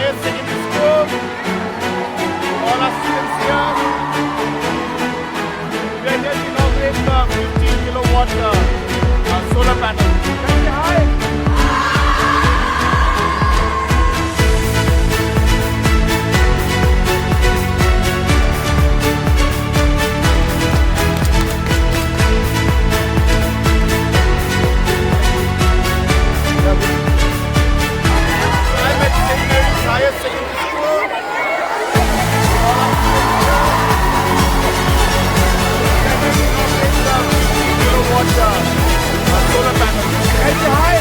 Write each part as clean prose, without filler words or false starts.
Higher Secondary School, all our students here. We are here to inaugurate the 15 kilowatt solar panel. Can you say hi? Higher Secondary School. Solar panel. Can you say hi?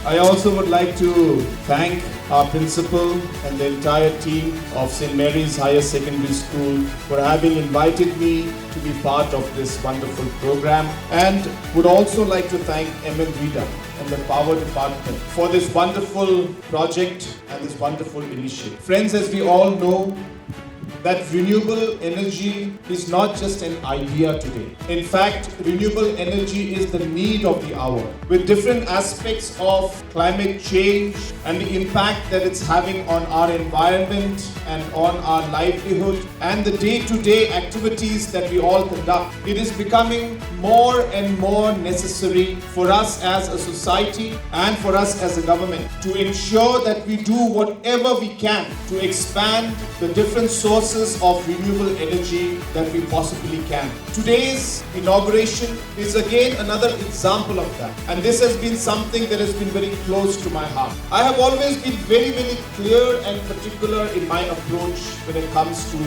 I also would like to thank our principal and the entire team of St. Mary's Higher Secondary School for having invited me to be part of this wonderful program, and would also like to thank ML Rita and the Power Department for this wonderful project and this wonderful initiative. Friends, as we all know, that renewable energy is not just an idea today. In fact, renewable energy is the need of the hour. With different aspects of climate change and the impact that it's having on our environment and on our livelihood and the day-to-day activities that we all conduct, it is becoming more and more necessary for us as a society and for us as a government to ensure that we do whatever we can to expand the different sources of renewable energy that we possibly can. Today's inauguration is again another example of that, and this has been something that has been very close to my heart. I have always been very, very clear and particular in my approach when it comes to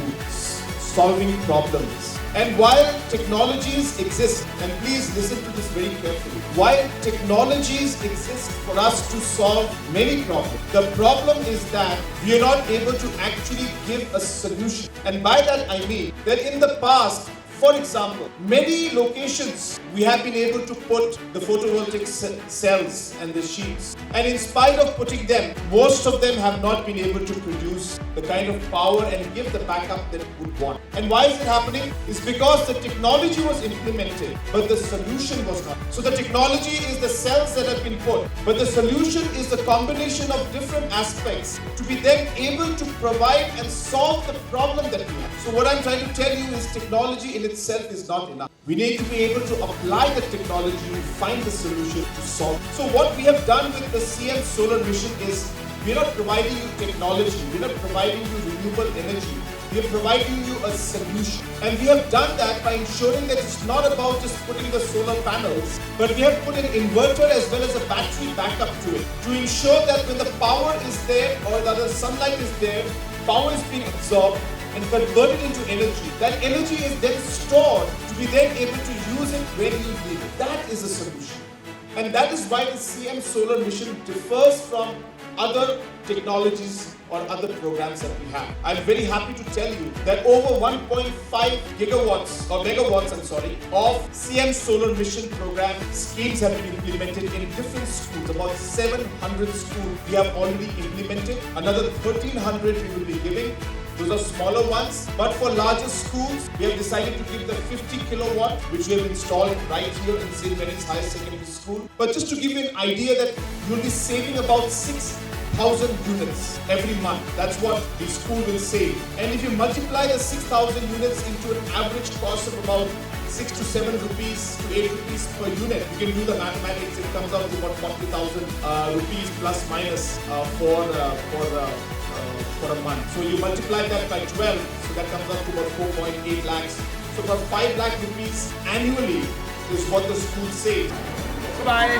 solving problems. And while technologies exist, and please listen to this very carefully, while technologies exist for us to solve many problems, the problem is that we are not able to actually give a solution. And by that I mean that in the past, for example, many locations we have been able to put the photovoltaic cells and the sheets. And in spite of putting them, most of them have not been able to produce the kind of power and give the backup that we would want. And why is it happening? It's because the technology was implemented, but the solution was not. So the technology is the cells that have been put, but the solution is the combination of different aspects to be then able to provide and solve the problem that we have. So what I'm trying to tell you is technology in itself is not enough. We need to be able to apply the technology to find the solution to solve. So what we have done with the CM Solar Mission is we're not providing you technology, we're not providing you renewable energy, we are providing you a solution. And we have done that by ensuring that it's not about just putting the solar panels, but we have put an inverter as well as a battery backup to it to ensure that when the power is there or the sunlight is there, power is being absorbed and converted into energy. That energy is then stored to be then able to use it when you need it. That is a solution. And that is why the CM Solar Mission differs from other technologies or other programs that we have. I'm very happy to tell you that over 1.5 megawatts of CM Solar Mission program schemes have been implemented in different schools. About 700 schools we have already implemented. Another 1,300 we will be giving. Those are smaller ones, but for larger schools, we have decided to give the 50 kilowatt, which we have installed right here in St. Mary's Higher Secondary School. But just to give you an idea that you'll be saving about 6,000 units every month. That's what the school will save. And if you multiply the 6,000 units into an average cost of about 6 to 7 rupees to 8 rupees per unit, you can do the mathematics. It comes out to about 40,000 rupees plus minus for a month. So you multiply that by 12, so that comes up to about 4.8 lakhs. So about 5 lakh rupees annually is what the school saves. Bye.